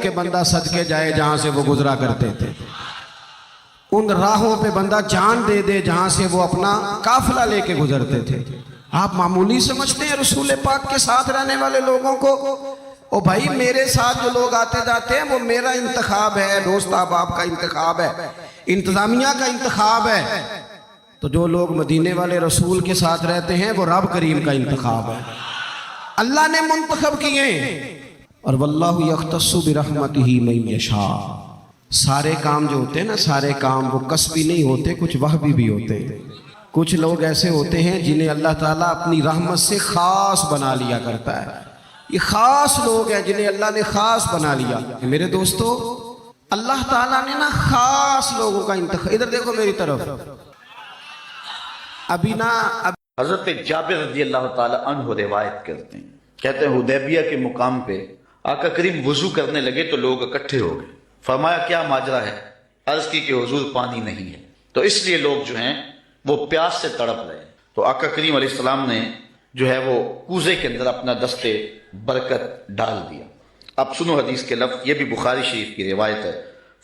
کہ بندہ صدقے جائے جہاں سے وہ گزرا کرتے تھے، ان راہوں پہ بندہ جان دے دے جہاں سے وہ اپنا قافلہ لے کے گزرتے تھے۔ آپ معمولی سمجھتے ہیں رسول پاک کے ساتھ رہنے والے لوگوں کو؟ او بھائی میرے ساتھ جو لوگ آتے جاتے ہیں وہ میرا انتخاب ہے، دوست احباب کا انتخاب ہے، انتظامیہ کا انتخاب ہے۔ تو جو لوگ مدینے والے رسول کے ساتھ رہتے ہیں وہ رب کریم کا انتخاب ہے، اللہ نے منتخب کیے۔ اور واللہ یختص برحمتہ من یشاء، سارے کام جو ہوتے ہیں نا، سارے کام وہ کسبی نہیں ہوتے، کچھ وہبی بھی ہوتے ہیں۔ کچھ لوگ ایسے ہوتے ہیں جنہیں اللہ تعالیٰ اپنی رحمت سے خاص بنا لیا کرتا ہے۔ یہ خاص لوگ ہیں جنہیں اللہ نے خاص بنا لیا۔ میرے دوستو، اللہ تعالیٰ نے نا خاص لوگوں کا انتخاب، ادھر دیکھو میری طرف، ابھی نا حضرت جابر رضی اللہ تعالی عنہ روایت کرتے ہیں، کہتے ہیں حدیبیہ کے مقام پہ آقا کریم وضو کرنے لگے تو لوگ اکٹھے ہو گئے۔ فرمایا کیا ماجرا ہے؟ عرض کی کہ حضور پانی نہیں ہے، تو اس لیے لوگ جو ہیں وہ پیاس سے تڑپ رہے ہیں۔ تو آقا کریم علیہ السلام نے جو ہے وہ کوزے کے اندر اپنا دست برکت ڈال دیا۔ اب سنو حدیث کے لفظ، یہ بھی بخاری شریف کی روایت ہے۔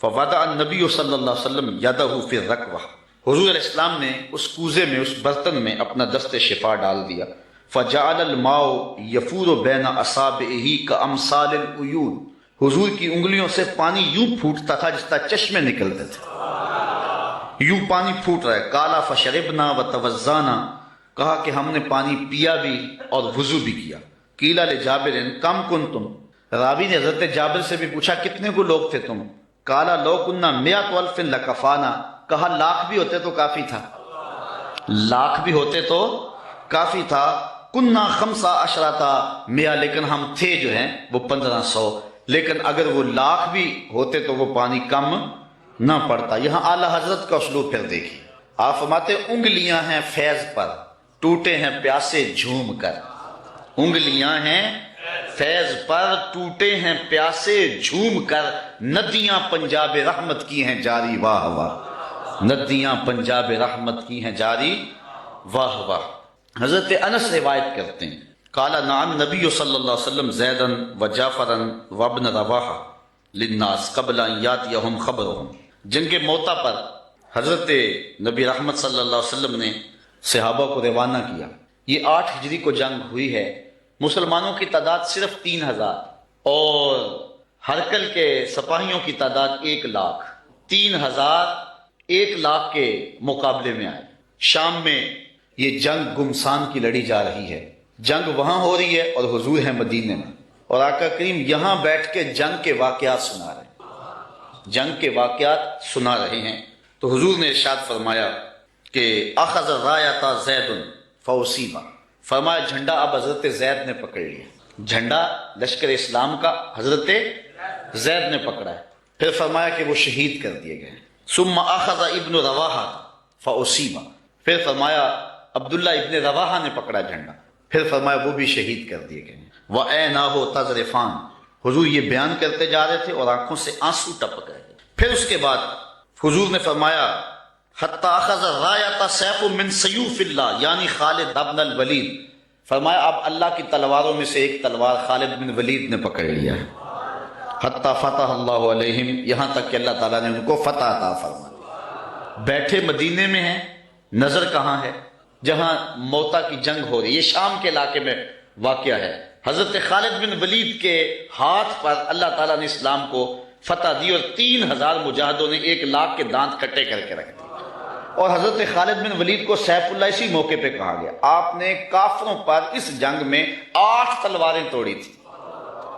فوضع النبی صلی اللہ علیہ وسلم یدہ فی الرکوہ، حضور علیہ السلام نے اس کوزے میں، اس برتن میں اپنا دست شفا ڈال دیا۔ فجعل الماء یفور بین اصابعہ کامثال العیون، حضور کی انگلیوں سے پانی یوں پھوٹتا تھا جس طرح چشمے نکلتے تھے، یوں پانی پھوٹ رہا ہے۔ قال فشربنا وتوضانا، کہا کہ ہم نے پانی پیا بھی اور وضو بھی کیا۔ قیل لجابر کم کنتم، راوی نے حضرت جابر سے بھی پوچھا کتنے کو لوگ تھے تم؟ قال لو کنا مئۃ الف لکفانا، کہا لاکھ بھی ہوتے تو کافی تھا، لاکھ بھی ہوتے تو کافی تھا۔ کنا خمسہ عشرۃ مئہ، لیکن ہم تھے جو ہیں وہ 1500، لیکن اگر وہ لاکھ بھی ہوتے تو وہ پانی کم نہ پڑتا۔ یہاں اعلیٰ حضرت کا اسلوب پھر دیکھیے، آپ فرماتے انگلیاں ہیں فیض پر، ٹوٹے ہیں پیاسے جھوم کر، انگلیاں ہیں فیض پر، ٹوٹے ہیں پیاسے جھوم کر، ندیاں پنجاب رحمت کی ہیں جاری واہ واہ، ندیاں پنجاب رحمت کی ہیں جاری واہ واہ۔ حضرت انس روایت کرتے ہیں، قال نعم نبی صلی اللہ علیہ وسلم زیدا وجعفرا وابن رواحہ للناس قبل ان یاتیہم خبرہم، جنگ موتا پر حضرت نبی رحمت صلی اللہ علیہ وسلم نے صحابہ کو روانہ کیا۔ یہ 8 ہجری کو جنگ ہوئی ہے، مسلمانوں کی تعداد صرف 3000 اور ہرکل کے سپاہیوں کی تعداد 1 لاکھ، 3000 1 لاکھ کے مقابلے میں آئے۔ شام میں یہ جنگ گمسان کی لڑی جا رہی ہے، جنگ وہاں ہو رہی ہے اور حضور ہیں مدینے میں، اور آقا کریم یہاں بیٹھ کے جنگ کے واقعات سنا رہے ہیں، جنگ کے واقعات سنا رہے ہیں۔ تو حضور نے ارشاد فرمایا کہ اخذ رایۃ زید فاصیب، فرمایا جھنڈا اب حضرت زید نے پکڑ لیا، جھنڈا لشکر اسلام کا حضرت زید نے پکڑا ہے۔ پھر فرمایا کہ وہ شہید کر دیے گئے۔ ثم اخذ ابن رواحہ فاصیب، پھر فرمایا عبداللہ ابن رواحہ نے پکڑا جھنڈا، پھر فرمایا وہ بھی شہید کر دیے گئے۔ وعیناہ تذرفان، حضور یہ بیان کرتے جا رہے تھے اور آنکھوں سے آنسو ٹپک رہے تھے۔ پھر اس کے بعد حضور نے فرمایا حتی اخذ رایۃ سیف من سیوف اللہ، یعنی خالد ابن الولید، فرمایا اب اللہ کی تلواروں میں سے ایک تلوار خالد بن ولید نے پکڑ لیا ہے۔ حتی فتح اللہ علیہم، یہاں تک کہ اللہ تعالیٰ نے ان کو فتح عطا فرمایا۔ بیٹھے مدینے میں ہیں، نظر کہاں ہے؟ جہاں موتا کی جنگ ہو رہی ہے، یہ شام کے علاقے میں واقعہ ہے۔ حضرت خالد بن ولید کے ہاتھ پر اللہ تعالیٰ نے اسلام کو فتح دی اور 3000 مجاہدوں نے 1 لاکھ کے دانت کٹے کر کے رکھ دیے۔ اور حضرت خالد بن ولید کو سیف اللہ اسی موقع پہ کہا گیا۔ آپ نے کافروں پر اس جنگ میں 8 تلواریں توڑی تھی۔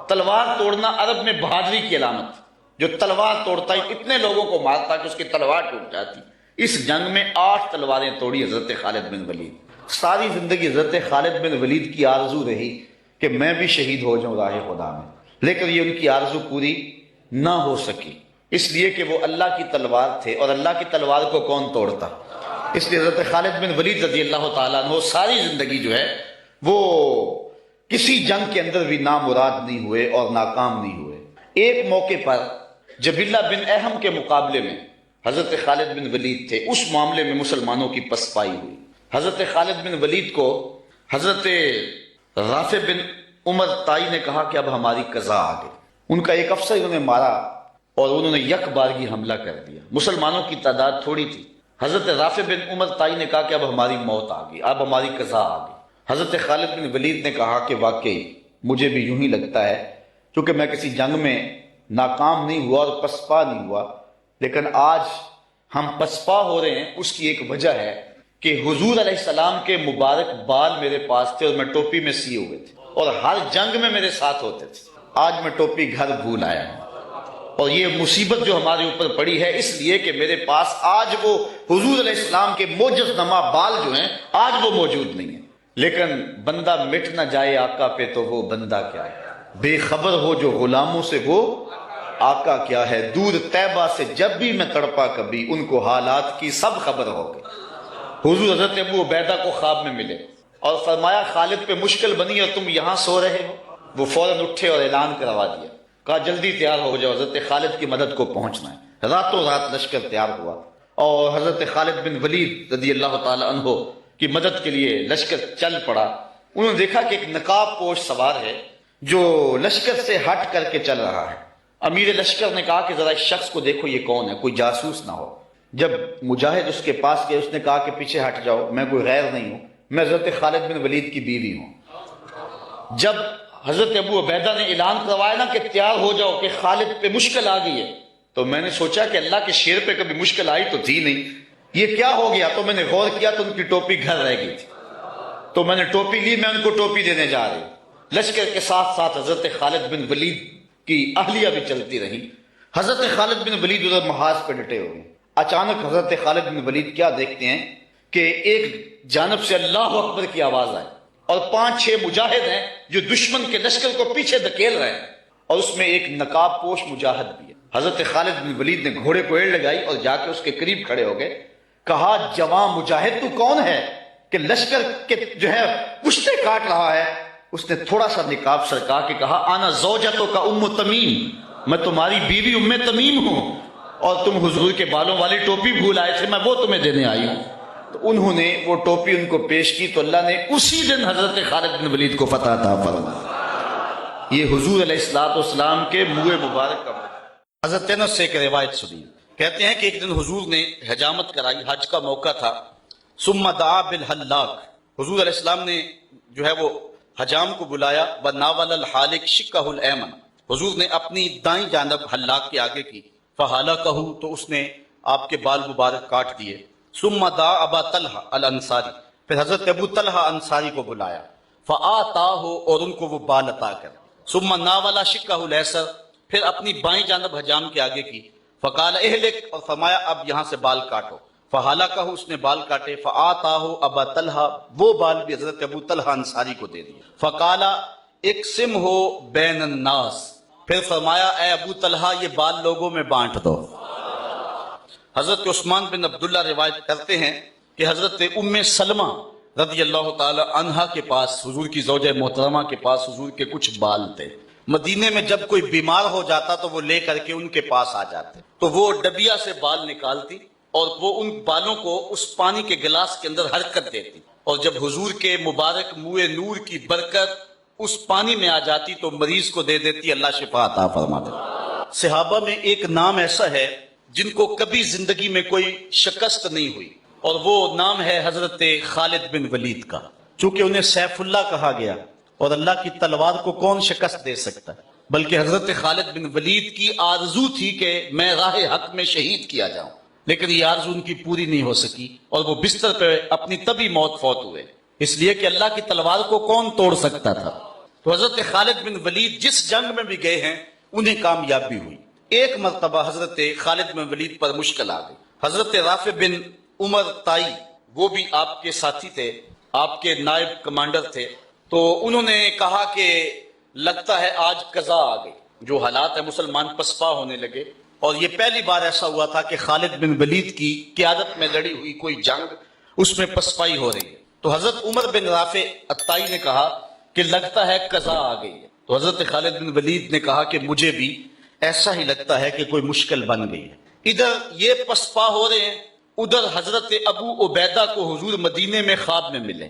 تلوار توڑنا عرب میں بہادری کی علامت، جو تلوار توڑتا ہے اتنے لوگوں کو مارتا کہ اس کی تلوار ٹوٹ جاتی۔ اس جنگ میں 8 تلواریں توڑی حضرت خالد بن ولید۔ ساری زندگی حضرت خالد بن ولید کی آرزو رہی کہ میں بھی شہید ہو جاؤں راہ خدا میں، لیکن یہ ان کی آرزو پوری نہ ہو سکی، اس لیے کہ وہ اللہ کی تلوار تھے، اور اللہ کی تلوار کو کون توڑتا؟ اس لیے حضرت خالد بن ولید رضی اللہ تعالیٰ عنہ ساری زندگی جو ہے وہ کسی جنگ کے اندر بھی نامراد نہیں ہوئے اور ناکام نہیں ہوئے۔ ایک موقع پر جبیلہ بن احم کے مقابلے میں حضرت خالد بن ولید تھے، اس معاملے میں مسلمانوں کی پسپائی ہوئی۔ حضرت خالد بن ولید کو حضرت رافع بن عمر طائی نے کہا کہ اب ہماری قضا آ گئی۔ ان کا ایک افسر انہوں نے مارا اور انہوں نے یک بارگی حملہ کر دیا. مسلمانوں کی تعداد تھوڑی تھی. حضرت رافع بن عمر طائی نے کہا کہ اب ہماری موت آ گئی, اب ہماری قضا آ گئی. حضرت خالد بن ولید نے کہا کہ واقعی مجھے بھی یوں ہی لگتا ہے, کیونکہ میں کسی جنگ میں ناکام نہیں ہوا اور پسپا نہیں ہوا, لیکن آج ہم پسپا ہو رہے ہیں. اس کی ایک وجہ ہے کہ حضور علیہ السلام کے مبارک بال میرے پاس تھے اور میں ٹوپی میں سیے ہوئے تھے اور ہر جنگ میں میرے ساتھ ہوتے تھے. آج میں ٹوپی گھر بھول آیا ہوں, اور یہ مصیبت جو ہمارے اوپر پڑی ہے اس لیے کہ میرے پاس آج وہ حضور علیہ السلام کے موجز نما بال جو ہیں آج وہ موجود نہیں ہیں. لیکن بندہ مٹ نہ جائے آقا پہ تو وہ بندہ کیا ہے, بے خبر ہو جو غلاموں سے وہ آقا کیا ہے. دور طیبہ سے جب بھی میں تڑپا کبھی, ان کو حالات کی سب خبر ہو گئی. حضور حضرت ابو عبیدہ کو خواب میں ملے اور فرمایا خالد پہ مشکل بنی اور تم یہاں سو رہے ہو. وہ فوراً اٹھے اور اعلان کروا دیا, کہا جلدی تیار ہو جاؤ, حضرت خالد کی مدد کو پہنچنا ہے. راتوں رات لشکر تیار ہوا اور حضرت خالد بن ولید رضی اللہ تعالی عنہ کی مدد کے لیے لشکر چل پڑا. انہوں نے دیکھا کہ ایک نقاب پوش سوار ہے جو لشکر سے ہٹ کر کے چل رہا ہے. امیر لشکر نے کہا کہ ذرا اس شخص کو دیکھو, یہ کون ہے, کوئی جاسوس نہ ہو. جب مجاہد اس کے پاس گئے, اس نے کہا کہ پیچھے ہٹ جاؤ, میں کوئی غیر نہیں ہوں, میں حضرت خالد بن ولید کی بیوی ہوں. جب حضرت ابو عبیدہ نے اعلان کروایا نا کہ تیار ہو جاؤ کہ خالد پہ مشکل آ گئی ہے, تو میں نے سوچا کہ اللہ کے شیر پہ کبھی مشکل آئی تو تھی نہیں, یہ کیا ہو گیا. تو میں نے غور کیا تو ان کی ٹوپی گھر رہ گئی تھی, تو میں نے ٹوپی لی, میں ان کو ٹوپی دینے جا رہی. لشکر کے ساتھ ساتھ حضرت خالد بن ولید کی اہلیہ بھی چلتی رہی. حضرت خالد بن ولید ادھر محاذ پہ ڈٹے ہوئے. اچانک حضرت خالد بن ولید کیا دیکھتے ہیں کہ ایک جانب سے اللہ اکبر کی آواز آئی اور 5-6 مجاہد ہیں جو دشمن کے لشکر کو پیچھے دھکیل رہے ہیں, اور اس میں ایک نقاب پوش مجاہد بھی ہے. حضرت خالد بن ولید نے گھوڑے کو ایڑ لگائی اور جا کے اس کے قریب کھڑے ہو گئے. کہا جوان مجاہد تو کون ہے کہ لشکر کے جو ہے پشتے کاٹ رہا ہے. اس نے تھوڑا سا نقاب سرکا کے کہا آنا زوجتو کا ام تمیم, میں تمہاری بیوی ام تمیم ہوں, اور تم حضور کے بالوں والی ٹوپی بھول آئے تھے, میں وہ تمہیں دینے آئی ہوں. تو انہوں نے وہ ٹوپی ان کو پیش کی, تو اللہ نے اسی دن حضرت خالد بن ولید کو فتح عطا فرمایا. یہ حضور علیہ الصلوۃ والسلام کے منہ مبارک کا. حضرت انس سے ایک روایت سنی, کہتے ہیں کہ ایک دن حضور نے حجامت کرائی, حج کا موقع تھا. ثم دعا بالحلاق, حضور علیہ السلام نے جو ہے وہ حجام کو بلایا. وناول الحالق شقہ الایمن, حضور نے اپنی دائیں جانب حلاق کے آگے کی. فحلقہ, تو اس نے آپ کے بال مبارک کاٹ دیے. ثم دعا ابا طلحہ الانصاری, پھر حضرت ابو طلحہ انصاری کو بلایا. فآتاہ, اور ان کو وہ بال عطا کر. ثم ناول شقہ الایسر, پھر اپنی بائیں جانب حجام کے آگے کی. فقال اہلک, اور فرمایا اب یہاں سے بال کاٹو. فحلقہ, اس نے بال کاٹے. فآتاہ ابا طلحہ, وہ بال بھی حضرت ابو طلحہ انصاری کو دے دیے. فقال اقسمہ بین الناس, پھر فرمایا اے ابو طلحہ یہ بال لوگوں میں بانٹ دو. حضرت عثمان بن عبداللہ روایت کرتے ہیں کہ حضرت ام سلمہ رضی اللہ تعالی عنہا کے پاس, حضور کی زوجہ محترمہ کے پاس حضور کے کچھ بال تھے. مدینے میں جب کوئی بیمار ہو جاتا تو وہ لے کر کے ان کے پاس آ جاتے, تو وہ ڈبیا سے بال نکالتی اور وہ ان بالوں کو اس پانی کے گلاس کے اندر حرکت دیتی, اور جب حضور کے مبارک منہ نور کی برکت اس پانی میں آ جاتی تو مریض کو دے دیتی, اللہ شفا عطا فرما دیتا. صحابہ میں ایک نام ایسا ہے جن کو کبھی زندگی میں کوئی شکست نہیں ہوئی, اور وہ نام ہے حضرت خالد بن ولید کا. چونکہ انہیں سیف اللہ کہا گیا, اور اللہ کی تلوار کو کون شکست دے سکتا ہے, بلکہ حضرت خالد بن ولید کی آرزو تھی کہ میں راہ حق میں شہید کیا جاؤں, لیکن یہ آرزو ان کی پوری نہیں ہو سکی, اور وہ بستر پہ اپنی طبی موت فوت ہوئے, اس لیے کہ اللہ کی تلوار کو کون توڑ سکتا تھا. تو حضرت خالد بن ولید جس جنگ میں بھی گئے ہیں انہیں کامیابی ہوئی. ایک مرتبہ حضرت خالد بن ولید پر مشکل آ گئی. حضرت رافع بن عمر طائی, وہ بھی آپ کے ساتھی تھے, آپ کے نائب کمانڈر تھے, تو انہوں نے کہا کہ لگتا ہے آج قضا آ گئی, جو حالات ہیں مسلمان پسپا ہونے لگے, اور یہ پہلی بار ایسا ہوا تھا کہ خالد بن ولید کی قیادت میں لڑی ہوئی کوئی جنگ اس میں پسپائی ہو رہی ہے. تو حضرت عمر بن رافع الطائی نے کہا کہ لگتا ہے قضا آ گئی ہے. تو حضرت خالد بن ولید نے کہا کہ مجھے بھی ایسا ہی لگتا ہے کہ کوئی مشکل بن گئی ہے. ادھر یہ پسپا ہو رہے ہیں, ادھر حضرت ابو عبیدہ کو حضور مدینے میں خواب میں ملے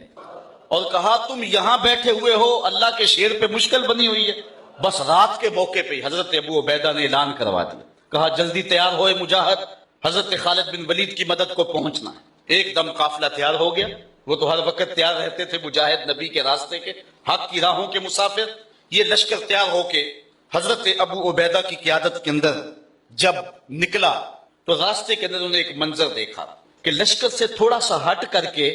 اور کہا تم یہاں بیٹھے ہوئے ہو, اللہ کے شیر پہ مشکل بنی ہوئی ہے. بس رات کے موقع پہ حضرت ابو عبیدہ نے اعلان کروا دیا، کہا جلدی تیار ہوئے مجاہد، حضرت خالد بن ولید کی مدد کو پہنچنا ہے۔ ایک دم قافلہ تیار ہو گیا، وہ تو ہر وقت تیار رہتے تھے، مجاہد نبی کے راستے کے، حق کی راہوں کے مسافر۔ یہ لشکر تیار ہو کے حضرت ابو عبیدہ کی قیادت کے اندر جب نکلا تو راستے کے اندر انہوں نے ایک منظر دیکھا کہ لشکر سے تھوڑا سا ہٹ کر کے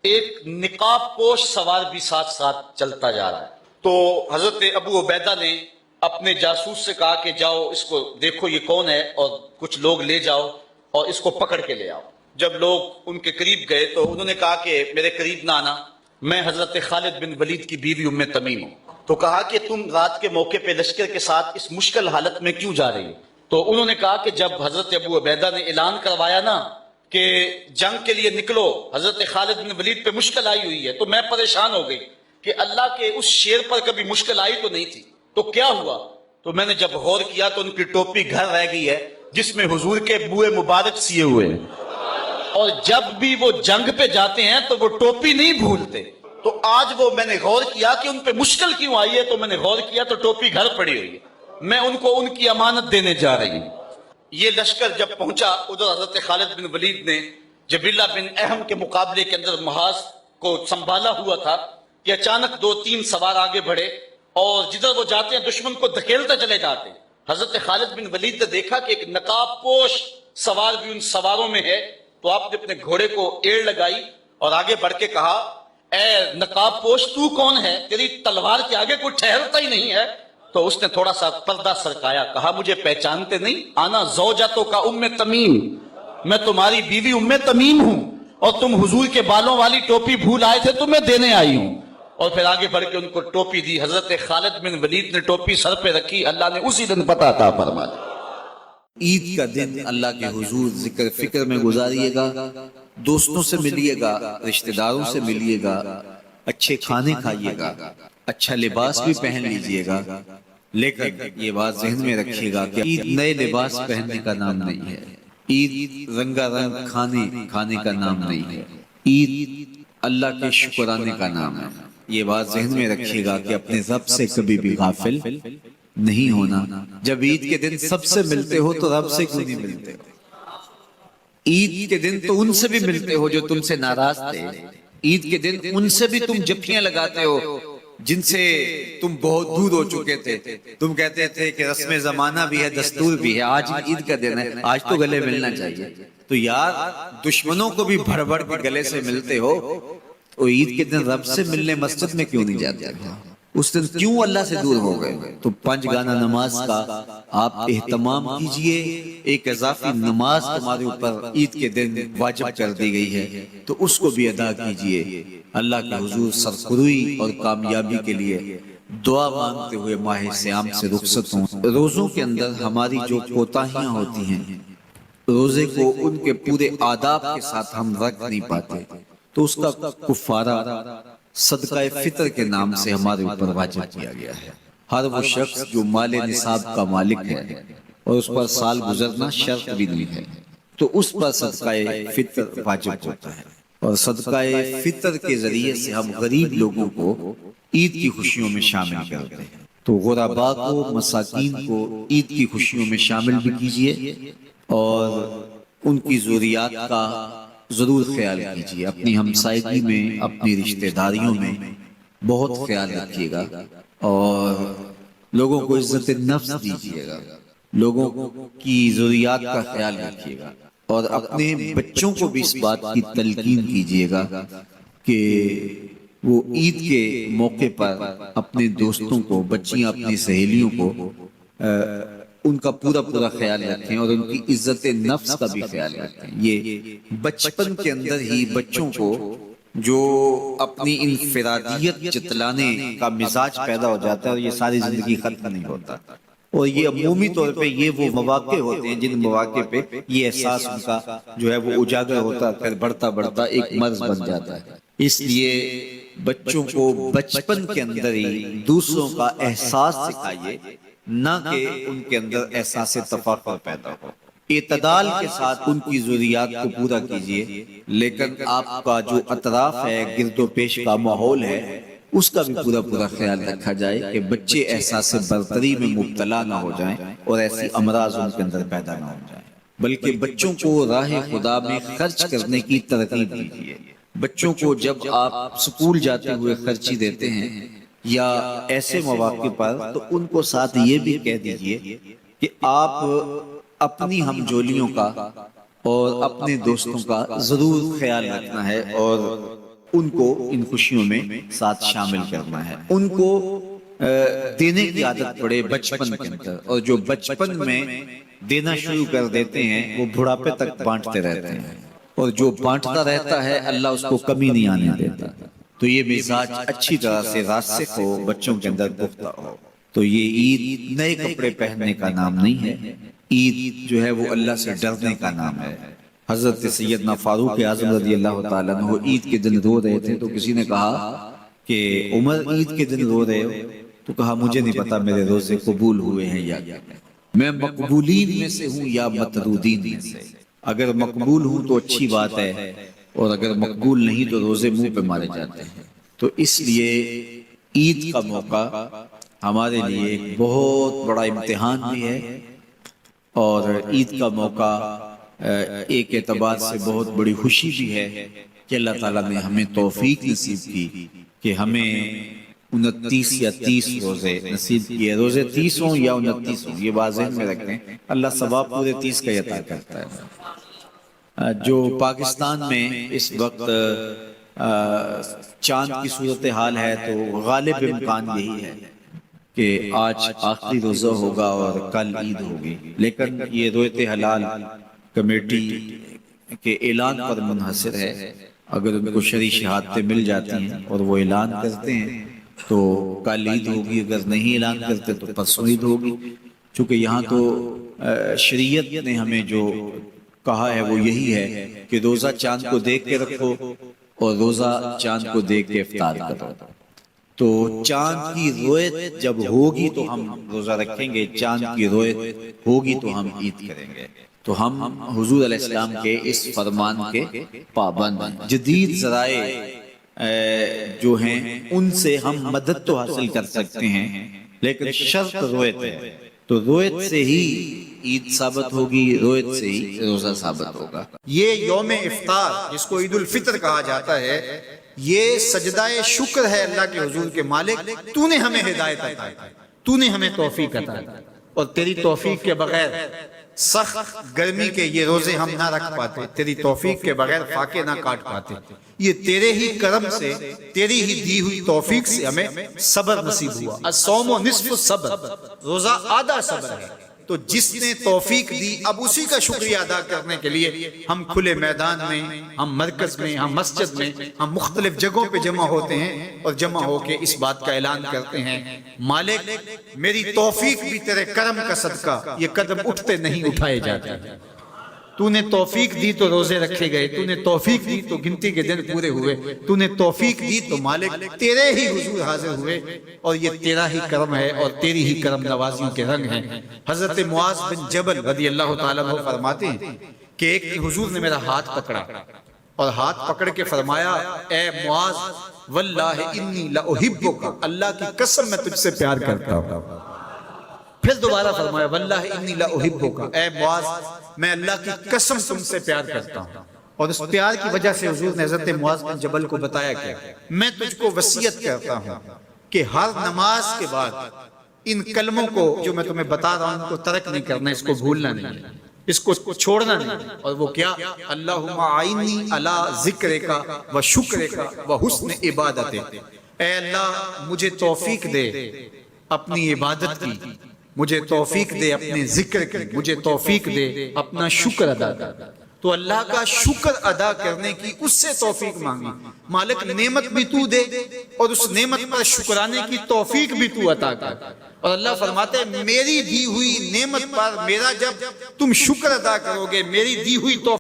ایک نقاب پوش سوار بھی ساتھ ساتھ چلتا جا رہا ہے۔ تو حضرت ابو عبیدہ نے اپنے جاسوس سے کہا کہ جاؤ اس کو دیکھو یہ کون ہے، اور کچھ لوگ لے جاؤ اور اس کو پکڑ کے لے آؤ۔ جب لوگ ان کے قریب گئے تو انہوں نے کہا کہ میرے قریب نہ آنا، میں حضرت خالد بن ولید کی بیوی ام تمیم ہوں۔ تو کہا کہ تم رات کے موقع پہ لشکر کے ساتھ اس مشکل حالت میں کیوں جا رہی ہو؟ تو انہوں نے کہا کہ جب حضرت ابو عبیدہ نے اعلان کروایا نا کہ جنگ کے لیے نکلو، حضرت خالد بن ولید پہ مشکل آئی ہوئی ہے، تو میں پریشان ہو گئی کہ اللہ کے اس شیر پر کبھی مشکل آئی تو نہیں تھی، تو کیا ہوا؟ تو میں نے جب غور کیا تو ان کی ٹوپی گھر رہ گئی ہے جس میں حضور کے بوئے مبارک سیے ہوئے ہیں، اور جب بھی وہ جنگ پہ جاتے ہیں تو وہ ٹوپی نہیں بھولتے۔ تو آج وہ میں نے غور کیا کہ ان پہ مشکل کیوں آئی ہے، تو میں نے غور کیا تو ٹوپی گھر پڑی ہوئی ہے، میں ان کو ان کی امانت دینے جا رہی ہوں۔ یہ لشکر جب پہنچا ادھر حضرت خالد بن ولید نے جبیلہ بن اہم کے مقابلے کے اندر محاذ کو سنبھالا ہوا تھا کہ اچانک 2-3 سوار آگے بڑھے اور جدھر وہ جاتے ہیں دشمن کو دھکیلتے چلے جاتے ہیں۔ حضرت خالد بن ولید نے دیکھا کہ ایک نقاب پوش سوار بھی ان سواروں میں ہے، تو آپ نے اپنے گھوڑے کو ایڑ لگائی اور آگے بڑھ کے کہا اے نقاب پوش تو کون ہے؟ تیری تلوار کے آگے کوئی ٹھہرتا ہی نہیں ہے۔ تو اس نے تھوڑا سا پردہ سرکایا، کہا مجھے پہچانتے نہیں؟ آنا زوجتو کا ام تمیم، میں تمہاری بیوی ام تمیم ہوں، اور تم حضور کے بالوں والی ٹوپی بھول آئے تھے تو میں دینے آئی ہوں۔ اور پھر آگے بڑھ کے ان کو ٹوپی دی۔ حضرت خالد بن ولید نے ٹوپی سر پہ رکھی، اللہ نے اسی دن پتہ عطا فرما دی۔ عید کا دن اللہ کے حضور ذکر فکر میں گزاریے گا، دوستوں سے ملیے گا، رشتہ داروں سے ملیے گا، اچھے کھانے کھائیے گا، اچھا لباس بھی پہن لیجئے گا، لیکن یہ بات ذہن میں رکھیے گا کہ عید نئے لباس پہننے کا نام نہیں ہے، عید رنگا رنگ کھانے کا نام نہیں ہے، عید اللہ کے شکرانے کا نام ہے۔ یہ بات ذہن میں رکھیے گا کہ اپنے رب سے کبھی بھی غافل نہیں ہونا۔ جب عید کے دن سب سے ملتے ہو تو رب سے کیوں نہیں ملتے ہو؟ عید کے دن تو ان سے بھی ملتے ہو جو تم سے ناراض تھے، عید کے دن ان سے بھی تم جفیاں لگاتے ہو جن سے تم بہت دور ہو چکے تھے۔ تم کہتے تھے کہ رسم زمانہ بھی ہے، دستور بھی ہے، آج عید کا دن ہے، آج تو گلے ملنا چاہیے۔ تو یار دشمنوں کو بھی بھر بھر کے گلے سے ملتے ہو، تو عید کے دن رب سے ملنے مسجد میں کیوں نہیں جاتے؟ اس دن کیوں اللہ سے دور ہو گئے؟ تو 5 گانا نماز کا آپ اہتمام کیجئے، ایک اضافی نماز تمہارے اوپر عید کے دن واجب کر دی گئی ہے تو اس کو بھی ادا کیجئے۔ اللہ کے حضور سرخروئی اور کامیابی کے لیے دعا مانگتے ہوئے ماہ صیام سے رخصت ہوں۔ روزوں کے اندر ہماری جو کوتاہیاں ہوتی ہیں، روزے کو ان کے پورے آداب کے ساتھ ہم رکھ نہیں پاتے، تو اس کا کفارہ صدقہ فطر کے نام سے ہمارے اوپر واجب کیا گیا ہے۔ ہر وہ شخص جو مال نصاب کا مالک ہے اور اس پر سال گزرنا شرط بھی نہیں ہے تو اس پر صدقہ فطر واجب ہوتا ہے، اور صدقہ فطر کے ذریعے سے ہم غریب لوگوں کو عید کی خوشیوں میں شامل کرتے ہیں۔ تو غرباء کو، مساکین کو عید کی خوشیوں میں شامل بھی کیجئے اور ان کی ضروریات کا ضرور خیال کیجئے۔ اپنی ہمسائیگی میں، اپنی رشتہ داریوں میں بہت خیال رکھیے گا اور لوگوں کو عزت نفس دیجیے گا، لوگوں کی ضروریات کا خیال رکھیے گا، اور اپنے بچوں کو بھی اس بات کی تلقین کیجیے گا کہ وہ عید کے موقع پر اپنے دوستوں کو، بچیاں اپنی سہیلیوں کو ان کا پورا خیال رکھیں اور ان کی عزت نفس کا بھی خیال رکھیں۔ یہ بچپن کے اندر ہی بچوں کو جو اپنی انفرادیت جتلانے کا مزاج پیدا ہو جاتا ہے اور یہ ساری زندگی ختم نہیں ہوتا، اور یہ عمومی طور پہ یہ وہ مواقع ہوتے ہیں جن مواقع پہ یہ احساس ان کا جو ہے وہ اجاگر ہوتا ہے، پھر بڑھتا ایک مرض بن جاتا ہے۔ اس لیے بچوں کو بچپن کے اندر ہی دوسروں کا احساس سکھائیے، نہ کہ ان کے اندر احساس تفاخر پیدا ہو۔ اعتدال کے ساتھ ان کی ضروریات کو پورا کیجیے، لیکن آپ کا جو اطراف ہے، گرد و پیش کا ماحول ہے، اس کا بھی پورا پورا خیال رکھا جائے کہ بچے احساس برتری میں مبتلا نہ ہو جائیں اور ایسی امراض ان کے اندر پیدا نہ ہو جائیں، بلکہ بچوں کو راہ خدا میں خرچ کرنے کی ترغیب دیجیے۔ بچوں کو جب آپ سکول جاتے ہوئے خرچی دیتے ہیں یا ایسے مواقع پر، تو ان کو ساتھ یہ بھی کہہ دیجئے کہ آپ اپنی ہم جولیوں کا اور اپنے دوستوں کا ضرور خیال رکھنا ہے اور ان کو ان خوشیوں میں ساتھ شامل کرنا ہے۔ ان کو دینے کی عادت پڑے بچپن کے اندر، اور جو بچپن میں دینا شروع کر دیتے ہیں وہ بڑھاپے تک بانٹتے رہتے ہیں، اور جو بانٹتا رہتا ہے اللہ اس کو کمی نہیں آنے دیتا۔ تو یہ مزاج اچھی طرح سے راسخ ہو، بچوں کے اندر پختہ ہو۔ تو یہ عید نئے کپڑے پہننے کا نام نہیں ہے، عید جو ہے وہ اللہ سے ڈرنے کا نام ہے۔ حضرت سیدنا فاروق اعظم رضی اللہ تعالیٰ عنہ عید کے دن رو رہے تھے، تو کسی نے کہا کہ عمر عید کے دن رو رہے ہو؟ تو کہا مجھے نہیں پتا میرے روزے قبول ہوئے ہیں یا میں مقبولین میں سے ہوں یا مطرودین میں سے۔ اگر مقبول ہوں تو اچھی بات ہے، اور اگر مقبول نہیں تو روزے منہ پہ مارے جاتے ہیں۔ تو اس لیے عید کا موقع ہمارے لیے ایک بہت بڑا امتحان بھی ہے، اور عید کا موقع ایک اعتبار سے بہت بڑی خوشی بھی ہے کہ اللہ تعالیٰ نے ہمیں توفیق نصیب کی کہ ہمیں 29 یا 30 روزے نصیب کیے۔ روزے 30 ہوں یا 29 ہوں، یہ واضح میں رکھیں، اللہ ثواب پورے 30 کا عطا کرتا ہے۔ جو پاکستان میں اس وقت چاند کی صورتحال ہے تو غالب امکان یہی ہے کہ آج آخری روزہ ہوگا اور کل عید ہوگی، لیکن یہ رویت حلال کمیٹی کے اعلان پر منحصر ہے۔ اگر ان کو شرعی شہادتیں مل جاتی ہیں اور وہ اعلان کرتے ہیں تو کل عید ہوگی، اگر نہیں اعلان کرتے تو پرسوں عید ہوگی۔ چونکہ یہاں تو شریعت نے ہمیں جو کہا ہے وہ یہی ہے کہ روزہ چاند کو دیکھ کے رکھو اور روزہ چاند کو دیکھ کے افطار کرو۔ تو چاند کی رویت جب ہوگی تو ہم روزہ رکھیں گے، چاند کی رویت ہوگی تو ہم عید کریں گے۔ تو ہم حضور علیہ السلام کے اس فرمان کے پابند ہیں۔ جدید ذرائع جو ہیں ان سے ہم مدد تو حاصل کر سکتے ہیں، لیکن شرط رویت ہے، تو رویت سے ہی عید ثابت ہوگی، رویت سے ہی روزہ ثابت ہوگا۔ یہ یوم افطار جس کو عید الفطر کہا جاتا ہے، یہ سجدہ شکر ہے اللہ کے حضور کے مالک، تو نے ہمیں ہدایت عطا کی، تو نے ہمیں توفیق عطا کی، اور تیری توفیق کے بغیر سخت گرمی کے یہ روزے ہم نہ رکھ پاتے، تیری توفیق کے بغیر فاقے نہ کاٹ پاتے۔ یہ تیرے ہی کرم سے، تیری ہی دی ہوئی توفیق سے ہمیں صبر نصیب ہوا۔ الصوم نصف الصبر، روزہ آدھا صبر ہے۔ تو جس نے توفیق دی، اب اسی کا شکریہ ادا کرنے کے لیے ہم کھلے میدان میں، ہم مرکز میں، ہم مسجد میں، ہم مختلف جگہوں پہ جمع ہوتے ہیں اور جمع ہو کے اس بات کا اعلان کرتے ہیں، مالک میری توفیق بھی تیرے کرم کا صدقہ یہ قدم اٹھتے نہیں اٹھائے جاتے۔ تو نے توفیق دی تو روزے رکھے گئے، تو نے توفیق دی تو گنتی کے دن پورے ہوئے، تو نے توفیق دی تو مالک تیرے ہی حضور حاضر ہوئے، اور یہ تیرا ہی کرم ہے اور تیری ہی کرم نوازیوں کے رنگ ہیں۔ حضرت معاذ بن جبل رضی اللہ تعالیٰ عنہ فرماتے ہیں کہ ایک حضور نے میرا ہاتھ پکڑا اور ہاتھ پکڑ کے فرمایا، اے معاذ واللہ انی لأحبک، اللہ کی قسم میں تجھ سے پیار کرتا ہوں۔ پھر دوبارہ فرمایا، واللہ انی لأحبک، اے معاذ میں اللہ کی قسم تم سے پیار کرتا ہوں۔ اور اس پیار کی وجہ سے حضور نے حضرت معاذ بن جبل کو بتایا کہ میں تجھ کو وصیت کرتا ہوں کہ ہر نماز کے بعد ان کلموں کو جو میں تمہیں بتا رہا ہوں ان کو ترک نہیں کرنا، اس کو بھولنا نہیں، اس کو چھوڑنا نہیں۔ اور وہ کیا؟ اللہم اعنی علی ذکرک و شکرک و حسن عبادتک، اے اللہ مجھے توفیق دے اپنی عبادت کی، مجھے توفیق دے اپنے ذکر کی، مجھے توفیق دے اپنا شکر ادا کر۔ تو اللہ کا شکر ادا کرنے کی اس سے توفیق مانگی، مالک نعمت بھی تو دے اور اس نعمت پر شکرانے کی توفیق بھی تو عطا کر۔ اور اللہ فرماتے ہیں میری دی ہوئی نعمت پر میرا جب تم شکر ادا کرو گے، میری دی ہوئی توفیق